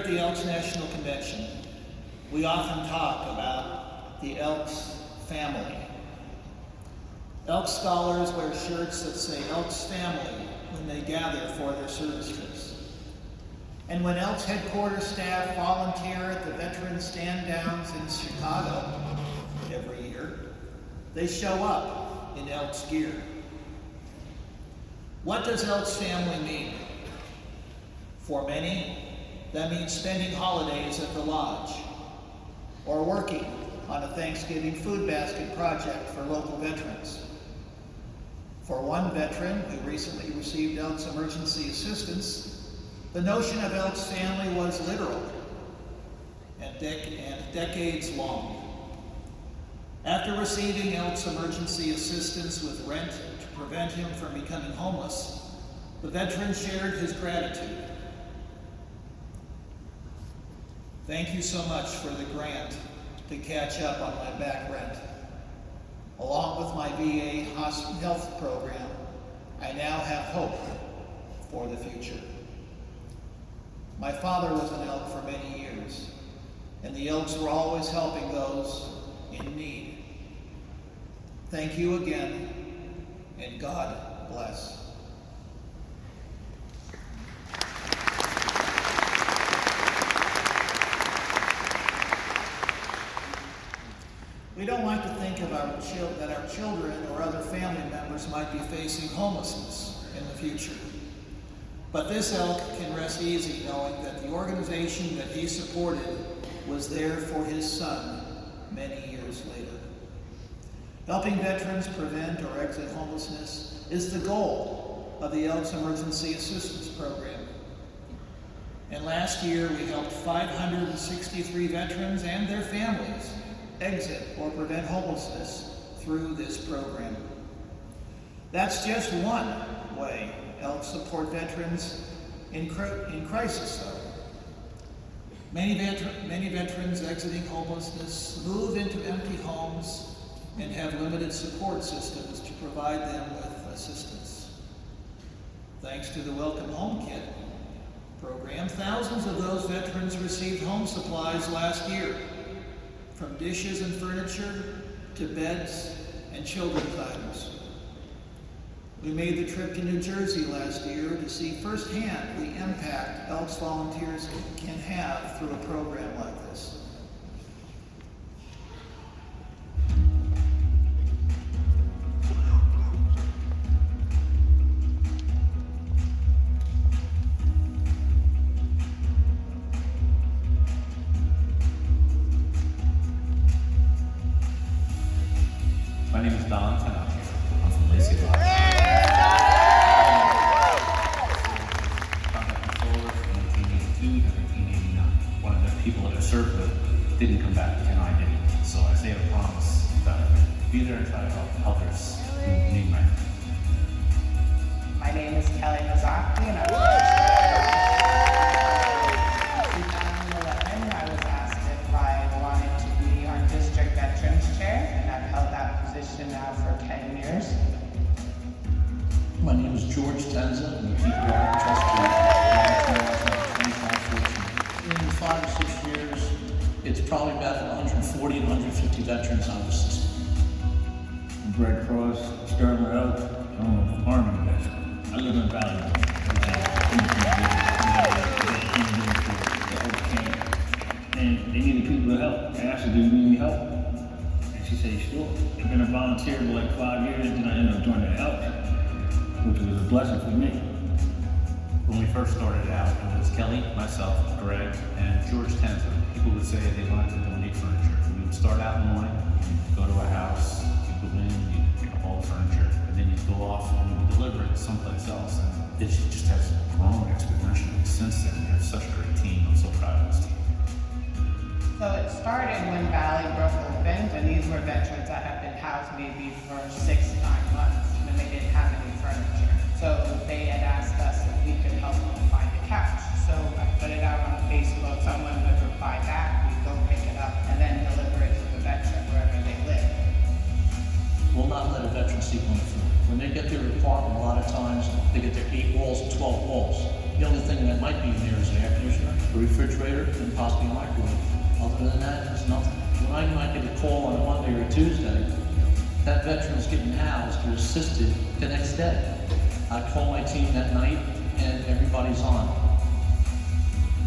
at the Elks National Convention, we often talk about the Elks family. Elks scholars wear shirts that say Elks family when they gather for their service trips. And when Elks headquarters staff volunteer at the veteran stand-downs in Chicago every year, they show up in Elks gear. What does Elks family mean? For many, that means spending holidays at the lodge or working on a Thanksgiving food basket project for local veterans. For one veteran who recently received Elks emergency assistance, the notion of Elks family was literal and decades long. After receiving Elks emergency assistance with rent to prevent him from becoming homeless, the veteran shared his gratitude. Thank you so much for the grant to catch up on my back rent. Along with my VA health program, I now have hope for the future. My father was an Elk for many years, and the Elks were always helping those in need. Thank you again, and God bless. We don't like to think of that our children or other family members might be facing homelessness in the future. But this Elk can rest easy knowing that the organization that he supported was there for his son many years later. Helping veterans prevent or exit homelessness is the goal of the Elks Emergency Assistance Program. And last year we helped 563 veterans and their families exit or prevent homelessness through this program. That's just one way Elks support veterans in crisis, though. Many veterans exiting homelessness move into empty homes and have limited support systems to provide them with assistance. Thanks to the Welcome Home Kit program, thousands of those veterans received home supplies last year, from dishes and furniture to beds and children's items. We made the trip to New Jersey last year to see firsthand the impact Elks volunteers can have through a program like this. My name is Don Tanaka. I'm from Lacey, Ohio. Contact Controller from 1982 to 1989. One of the people that I served with didn't come back, and I didn't. So I made a promise that I would be there and try to help others who need my help. My name is Kelly Mazaki, and I was in 2011. I was asked if I wanted to be our district veterans chair, and I've held that position now for 10 years. My name is George Tenza, and the PPR trustee. In 5 or 6 years, it's probably about 140 to 150 veterans on the system. I'm Brett Cross, Sterling Elk. I'm an Army veteran. I live in Valley. And they needed people to help. I asked her, do you need any help? And she said, sure. I've been a volunteer for like 5 years, and then I ended up joining the Elk, which was a blessing for me. When we first started out, it was Kelly, myself, Greg, and George Tenza. People would say they wanted to donate furniture. We would start out in the morning, you'd go to a house, you'd go in, you'd pick up all the furniture, and then you'd go off and you'd deliver it someplace else. And it just has grown exponentially since then. We have such a great team. I'm so proud of this team. So it started when Valley Brook opened, and these were veterans that had been housed maybe for 6 to 9 months, and they didn't have any furniture. So they had asked us if we could help them find a couch. So I put it out on Facebook. Someone would reply back, we'd go pick it up, and then deliver it to the veteran wherever they live. Will not let a veteran sleep on the floor. When they get their apartment, a lot of times they get their 8 walls and 12 walls. The only thing that might be in there is an air conditioner. a refrigerator, and possibly a microwave. Other than that, there's nothing. When I might get a call on a Monday or a Tuesday, that veteran's getting housed or assisted the next day. I call my team that night, and everybody's on.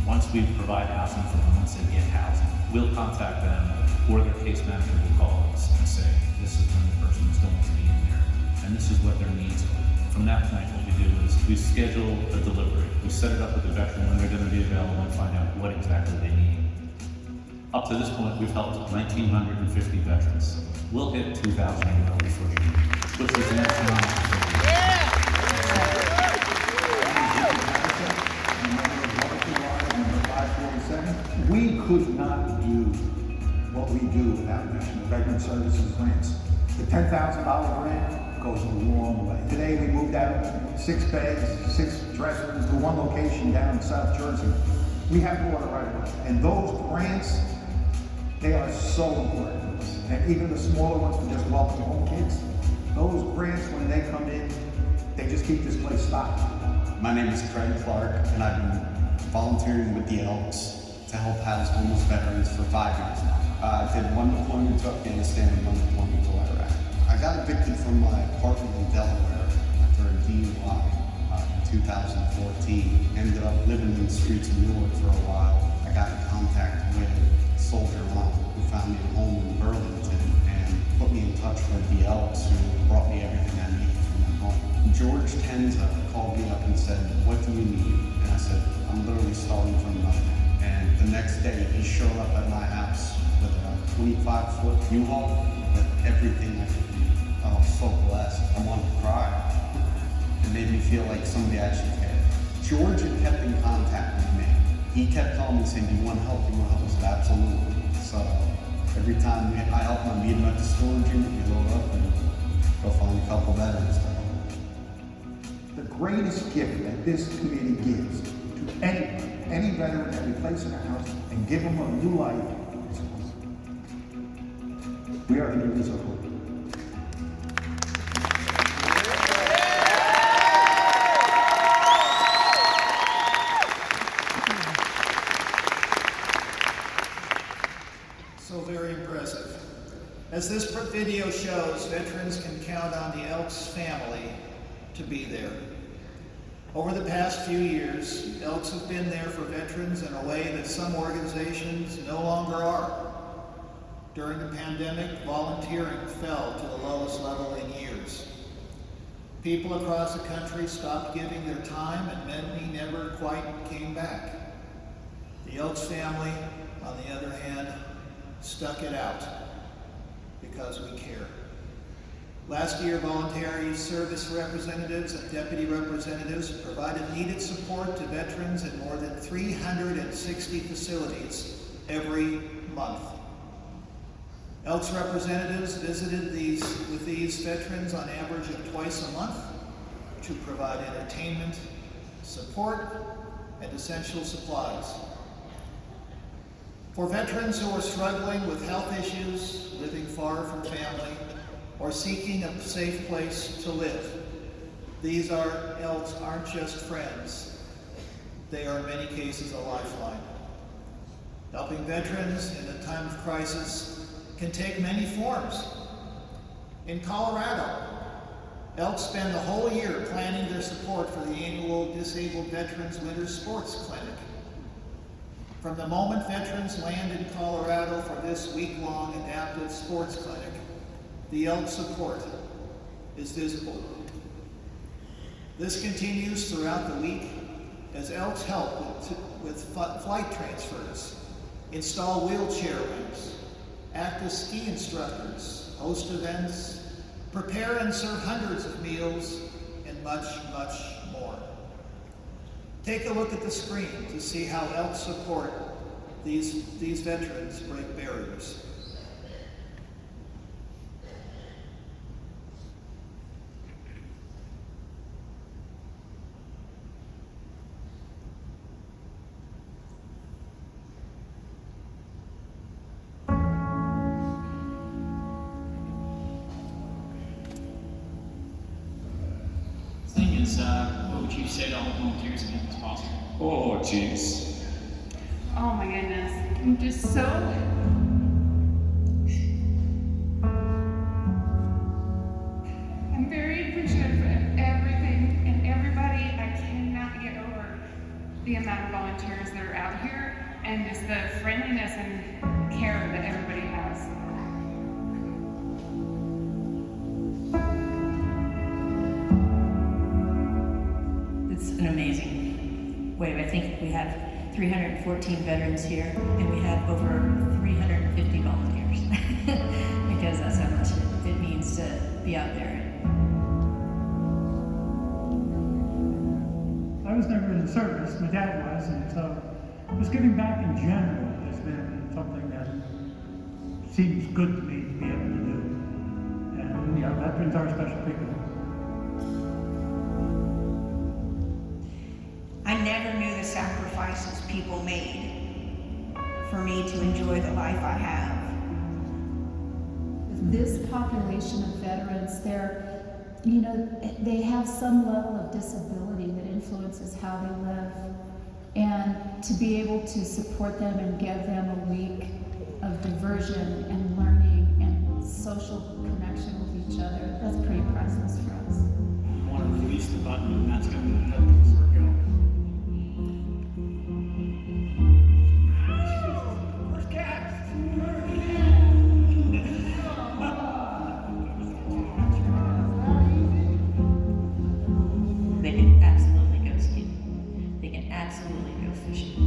Once we provide housing for them, once they get housing, we'll contact them, or their case manager will call us and say, this is when the person is going to be in there, and this is what their needs are. From that point, what we do is we schedule a delivery. We set it up with the veteran when they're going to be available and find out what exactly they need. Up to this point, we've helped 1,950 veterans. We'll hit 2,000 in early first year, which is an astronomical We could not do what we do without National Veteran Services grants. The $10,000 grant goes a long way. Today, we moved out 6 beds, 6 dressing rooms to one location down in South Jersey. We have water right away. And those grants, they are so important to us. And even the smaller ones for just welcome home kids, those grants, when they come in, they just keep this place stocked. My name is Craig Clark, and I've been volunteering with the Elks to help house homeless veterans for 5 years now. I did 1 deployment to Afghanistan and 1 deployment to Iraq. I got evicted from my apartment in Delaware after a DUI in 2014. Ended up living in the streets of Newark for a while. I got in contact with Soldier Mom, who found me a home in Burlington and put me in touch with the Elks, who brought me everything I needed from my home. George Tenza called me up and said, "What do you need?" And I said, "I'm literally starting from nothing." And the next day, he showed up at my house with a 25-foot U-Haul with everything I could need. I was so blessed. I wanted to cry. It made me feel like somebody actually cared. George had kept in contact with me. He kept calling me saying, "Do you want help? Do you want help?" I said, "Absolutely." So every time I help him, I meet him at the storage unit, we load up and go find a couple veterans. The greatest gift that this committee gives to anyone, any veteran that we place in our house and give them a new life, is hope. We are the givers of hope. So very impressive. As this video shows, veterans can count on the Elks family to be there. Over the past few years, Elks have been there for veterans in a way that some organizations no longer are. During the pandemic, volunteering fell to the lowest level in years. People across the country stopped giving their time, and many never quite came back. The Elks family, on the other hand, stuck it out because we care. Last year, voluntary service representatives and deputy representatives provided needed support to veterans in more than 360 facilities every month. Elks representatives visited with these veterans on average of twice a month to provide entertainment, support, and essential supplies. For veterans who are struggling with health issues, living far from family, or seeking a safe place to live, these Elks aren't just friends. They are in many cases a lifeline. Helping veterans in a time of crisis can take many forms. In Colorado, Elks spend the whole year planning their support for the annual Disabled Veterans Winter Sports Clinic. From the moment veterans land in Colorado for this week-long adaptive sports clinic, the Elks support is visible. This continues throughout the week as Elks help with flight transfers, install wheelchair ramps, act as ski instructors, host events, prepare and serve hundreds of meals, and much, much more. Take a look at the screen to see how Elks support these veterans break barriers. What would you say to all volunteers if it was possible? Oh, jeez. Oh my goodness. I'm just so I'm very appreciative of everything and everybody. I cannot get over the amount of volunteers that are out here and just the friendliness and care that everybody has. It's an amazing wave. I think we have 314 veterans here, and we have over 350 volunteers because that's how much it means to be out there. I was never in the service, my dad was, and so just giving back in general has been something that seems good to me to be able to do. And, veterans are special people. I never knew the sacrifices people made for me to enjoy the life I have. This population of veterans, they have some level of disability that influences how they live. And to be able to support them and give them a week of diversion and learning and social connection with each other, that's pretty priceless for us. I want to release the button, and that's going to help us work out. First cast! They can absolutely go skiing. They can absolutely go fishing.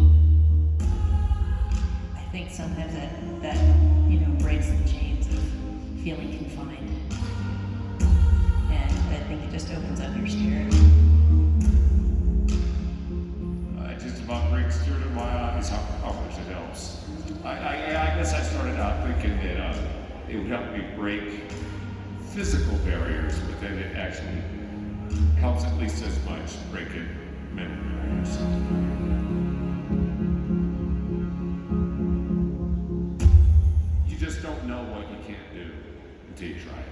I think sometimes that breaks the chains of feeling confined. And I think it just opens up your spirit. It just about breaks tears in my eyes how much it helps. I guess I started out thinking that it would help me break physical barriers, but then it actually helps at least as much breaking mental barriers. You just don't know what you can't do until you try it.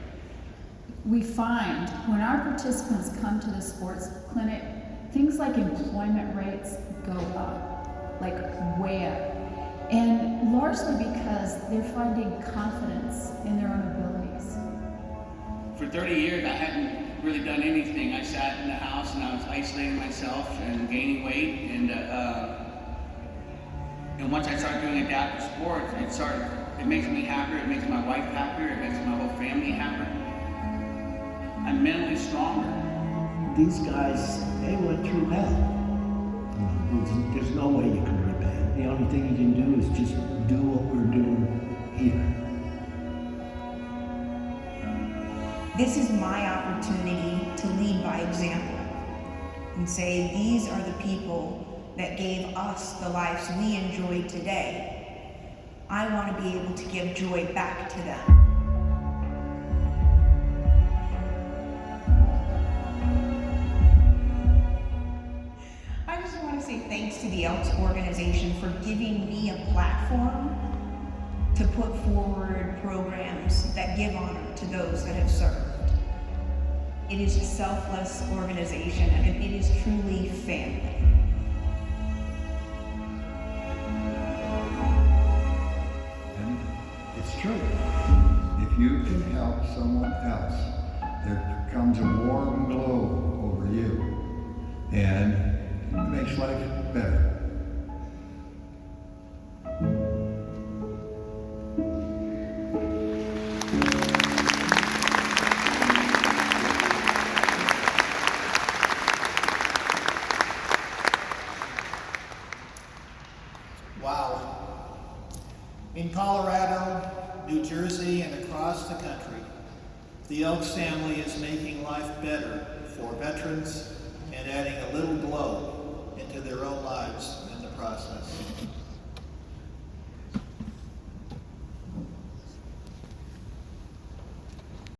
We find when our participants come to the sports clinic, things like employment rates go up, like way up. And largely because they're finding confidence in their own abilities. For 30 years, I hadn't really done anything. I sat in the house and I was isolating myself and gaining weight. And once I started doing adaptive sports, it makes me happier, it makes my wife happier, it makes my whole family happier. I'm mentally stronger. These guys, they went through hell. There's no way you can repay. The only thing you can do is just do what we're doing here. This is my opportunity to lead by example and say these are the people that gave us the lives we enjoy today. I want to be able to give joy back to them. I just want to say thanks to the Elks organization for giving me a platform to put forward programs that give honor to those that have served. It is a selfless organization and it is truly family. And it's true. If you can help someone else, there comes a warm glow over you. And it makes life better. Wow. In Colorado, New Jersey, and across the country, the Elks family is making life better for veterans and adding a little glow